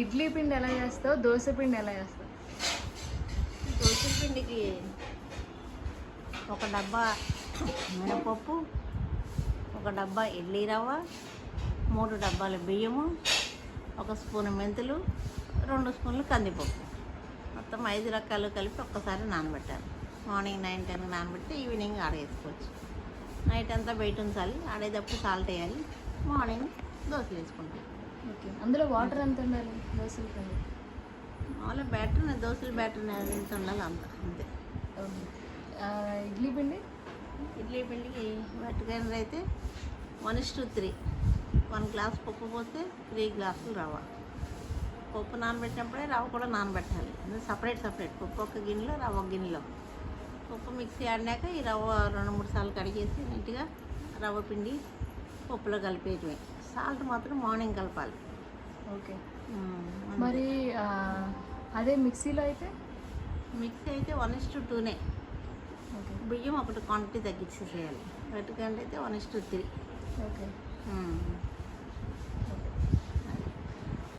ఇడ్లీ పిండి ఎలా చేస్తావు, దోశ పిండి ఎలా చేస్తావు? దోశ పిండికి ఒక డబ్బా మినపప్పు, ఒక డబ్బా ఇడ్లీ రవ్వ, 3 డబ్బాల బియ్యము, 1 స్పూన్ మెంతులు, 2 స్పూన్లు కందిపప్పు, మొత్తం 5 రకాలు కలిపి ఒక్కసారి నానబెట్టాలి. మార్నింగ్ 9-10 నానబెడితే ఈవినింగ్ ఆడేసుకోవచ్చు. నైట్ అంతా బయట ఉంచాలి. ఆడేటప్పుడు సాల్ట్ వేయాలి. మార్నింగ్ దోశలు వేసుకుంటాం. ఓకే, అందులో వాటర్ ఎంత ఉండాలి దోశల పిండి? మామూలుగా బ్యాటర్, దోశల బ్యాటర్ ఎంత ఉండాలి అంతే. ఇడ్లీ పిండి? ఇడ్లీ పిండికి పట్టుకైనది అయితే 1:3. 1 గ్లాస్ పప్పు పోస్తే 3 గ్లాసులు రవ్వ. పప్పు నానబెట్టినప్పుడే రవ్వ కూడా నానబెట్టాలి. సపరేట్ పప్పు ఒక గిన్నెలో, రవ్వ ఒక గిన్నెలో. పప్పు మిక్సీ ఆడినాక ఈ రవ్వ 2-3 సార్లు కడిగేసి నీట్గా రవ్వ పిండి పప్పులో కలిపేయటమే. సాల్ట్ మాత్రం మార్నింగ్ కలపాలి. ఓకే, మరి అదే మిక్సీలో అయితే? మిక్సీ అయితే 1:2. బియ్యం ఒకటి క్వాంటిటీ తగ్గించేసేయాలి. వెట్టుకంటే అయితే 1:3. ఓకే.